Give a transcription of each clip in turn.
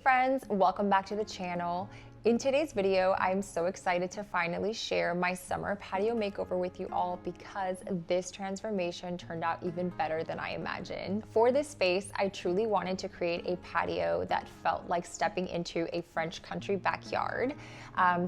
friends, welcome back to the channel. In today's video, I'm so excited to finally share my summer patio makeover with you all because this transformation turned out even better than I imagined. For this space, I truly wanted to create a patio that felt like stepping into a French country backyard,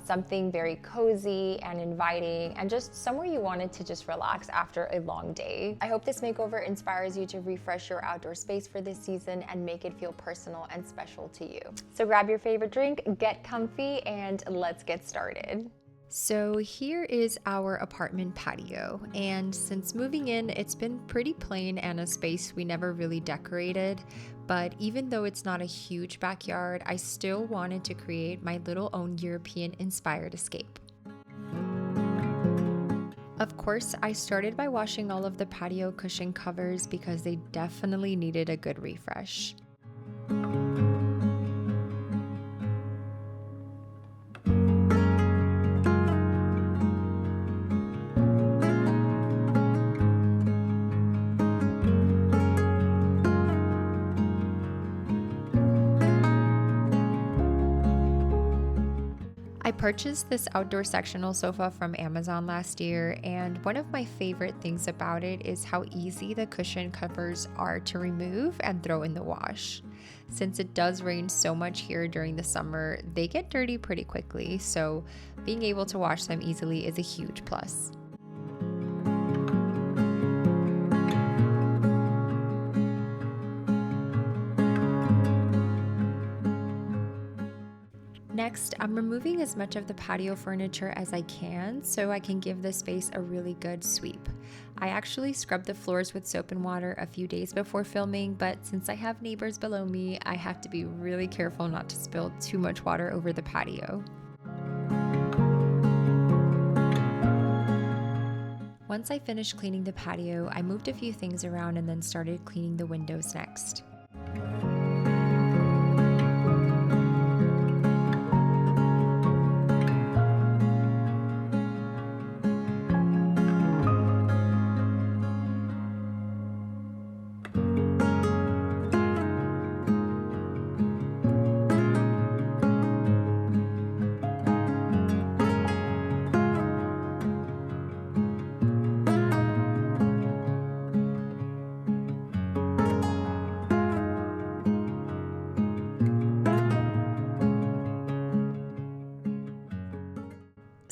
something very cozy and inviting and just somewhere you wanted to just relax after a long day. I hope this makeover inspires you to refresh your outdoor space for this season and make it feel personal and special to you. So grab your favorite drink, get comfy, and let's get started. So here is our apartment patio, and since moving in, it's been pretty plain and a space we never really decorated, but even though it's not a huge backyard, I still wanted to create my little own European-inspired escape. Of course, I started by washing all of the patio cushion covers because they definitely needed a good refresh. I purchased this outdoor sectional sofa from Amazon last year, and one of my favorite things about it is how easy the cushion covers are to remove and throw in the wash. Since it does rain so much here during the summer, they get dirty pretty quickly, so being able to wash them easily is a huge plus. Next, I'm removing as much of the patio furniture as I can so I can give the space a really good sweep. I actually scrubbed the floors with soap and water a few days before filming, but since I have neighbors below me, I have to be really careful not to spill too much water over the patio. Once I finished cleaning the patio, I moved a few things around and then started cleaning the windows next.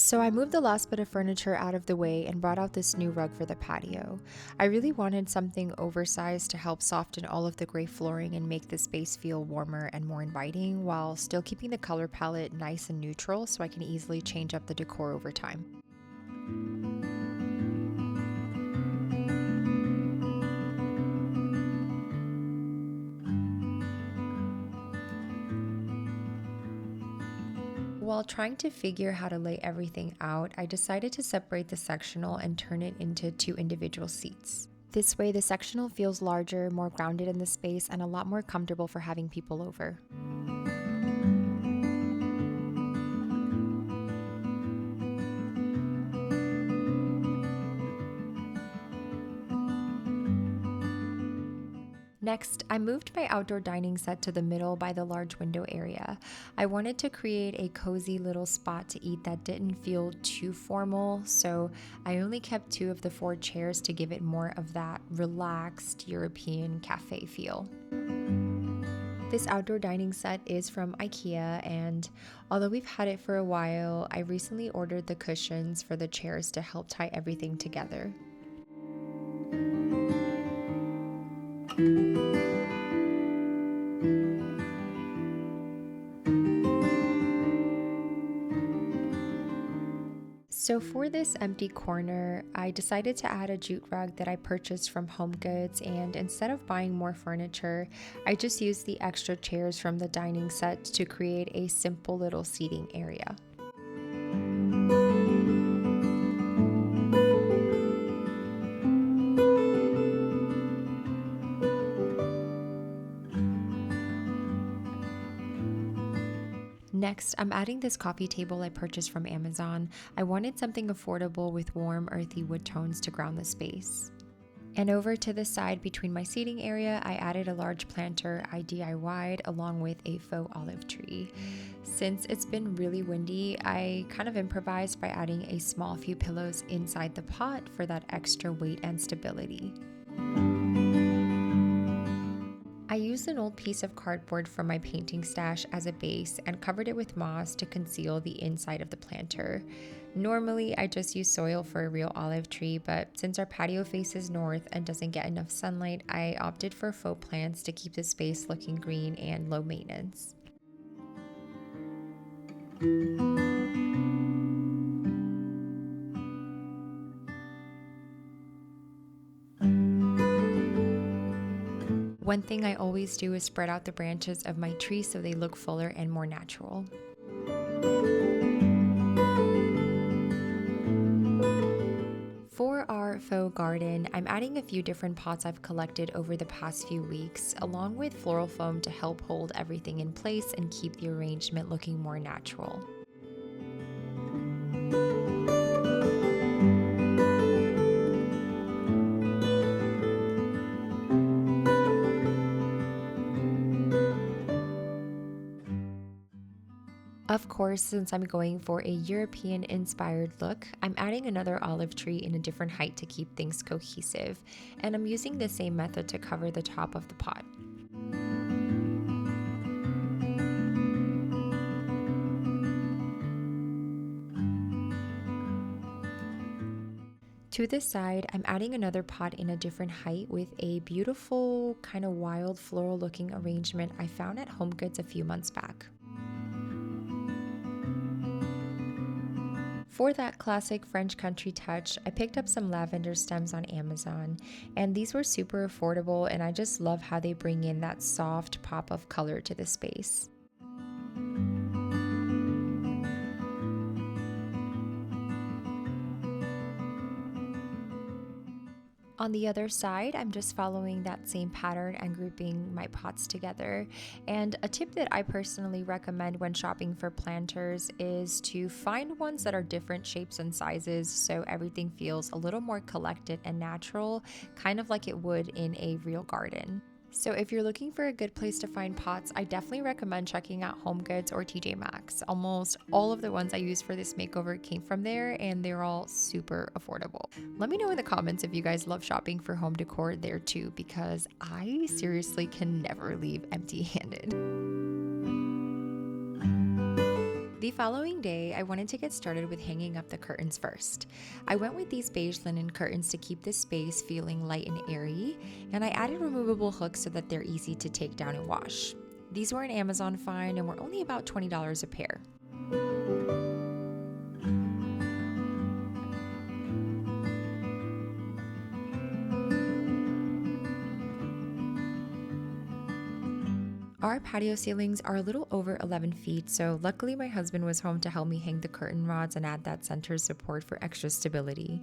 So I moved the last bit of furniture out of the way and brought out this new rug for the patio. I really wanted something oversized to help soften all of the gray flooring and make the space feel warmer and more inviting while still keeping the color palette nice and neutral so I can easily change up the decor over time. While trying to figure how to lay everything out, I decided to separate the sectional and turn it into two individual seats. This way, the sectional feels larger, more grounded in the space, and a lot more comfortable for having people over. Next, I moved my outdoor dining set to the middle by the large window area. I wanted to create a cozy little spot to eat that didn't feel too formal, so I only kept 2 of the 4 chairs to give it more of that relaxed European cafe feel. This outdoor dining set is from IKEA, and although we've had it for a while, I recently ordered the cushions for the chairs to help tie everything together. So for this empty corner, I decided to add a jute rug that I purchased from HomeGoods, and instead of buying more furniture, I just used the extra chairs from the dining set to create a simple little seating area. Next, I'm adding this coffee table I purchased from Amazon. I wanted something affordable with warm, earthy wood tones to ground the space. And over to the side between my seating area, I added a large planter I DIY'd along with a faux olive tree. Since it's been really windy, I kind of improvised by adding a small few pillows inside the pot for that extra weight and stability. I used an old piece of cardboard from my painting stash as a base and covered it with moss to conceal the inside of the planter. Normally, I just use soil for a real olive tree, but since our patio faces north and doesn't get enough sunlight, I opted for faux plants to keep the space looking green and low maintenance. One thing I always do is spread out the branches of my tree so they look fuller and more natural. For our faux garden, I'm adding a few different pots I've collected over the past few weeks, along with floral foam to help hold everything in place and keep the arrangement looking more natural. Of course, since I'm going for a European-inspired look, I'm adding another olive tree in a different height to keep things cohesive, and I'm using the same method to cover the top of the pot. To the side, I'm adding another pot in a different height with a beautiful, kind of wild floral looking arrangement I found at HomeGoods a few months back. For that classic French country touch, I picked up some lavender stems on Amazon, and these were super affordable, and I just love how they bring in that soft pop of color to the space. On the other side, I'm just following that same pattern and grouping my pots together. And a tip that I personally recommend when shopping for planters is to find ones that are different shapes and sizes so everything feels a little more collected and natural, kind of like it would in a real garden. So if you're looking for a good place to find pots, I definitely recommend checking out HomeGoods or TJ Maxx. Almost all of the ones I used for this makeover came from there, and they're all super affordable. Let me know in the comments if you guys love shopping for home decor there too, because I seriously can never leave empty-handed. The following day, I wanted to get started with hanging up the curtains first. I went with these beige linen curtains to keep this space feeling light and airy, and I added removable hooks so that they're easy to take down and wash. These were an Amazon find and were only about $20 a pair. Our patio ceilings are a little over 11 feet, so luckily my husband was home to help me hang the curtain rods and add that center support for extra stability.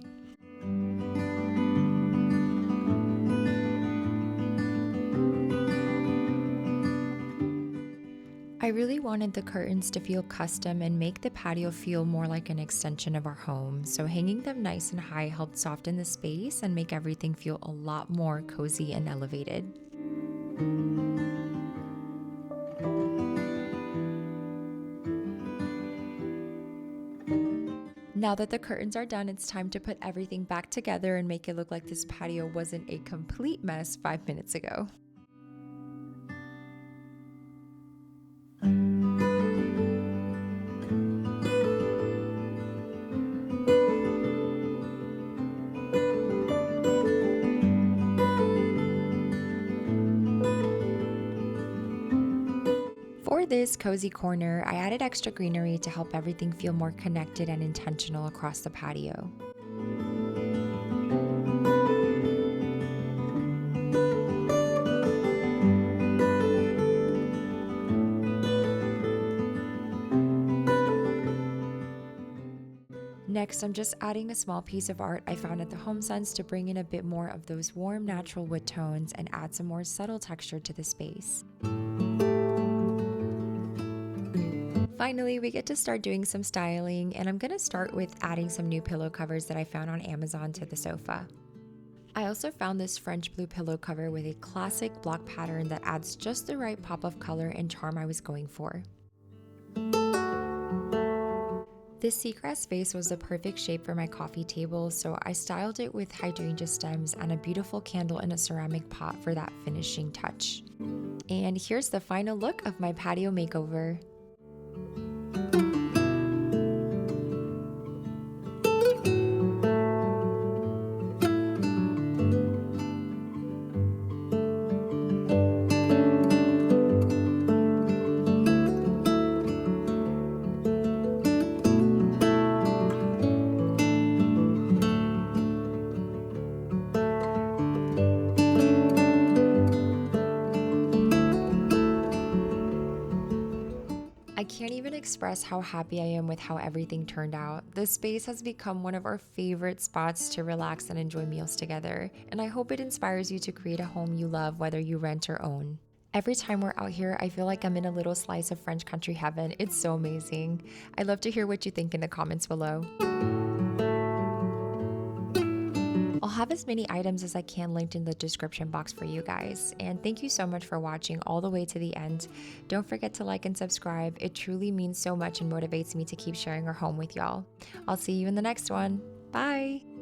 I really wanted the curtains to feel custom and make the patio feel more like an extension of our home, so hanging them nice and high helped soften the space and make everything feel a lot more cozy and elevated. Now that the curtains are done, it's time to put everything back together and make it look like this patio wasn't a complete mess 5 minutes ago. For this cozy corner, I added extra greenery to help everything feel more connected and intentional across the patio. Next, I'm just adding a small piece of art I found at the HomeSense to bring in a bit more of those warm, natural wood tones and add some more subtle texture to the space. Finally, we get to start doing some styling, and I'm going to start with adding some new pillow covers that I found on Amazon to the sofa. I also found this French blue pillow cover with a classic block pattern that adds just the right pop of color and charm I was going for. This seagrass vase was the perfect shape for my coffee table, so I styled it with hydrangea stems and a beautiful candle in a ceramic pot for that finishing touch. And here's the final look of my patio makeover. I can't even express how happy I am with how everything turned out. This space has become one of our favorite spots to relax and enjoy meals together, and I hope it inspires you to create a home you love, whether you rent or own. Every time we're out here, I feel like I'm in a little slice of French country heaven. It's so amazing. I'd love to hear what you think in the comments below. I'll have as many items as I can linked in the description box for you guys. And thank you so much for watching all the way to the end. Don't forget to like and subscribe. It truly means so much and motivates me to keep sharing our home with y'all. I'll see you in the next one. Bye!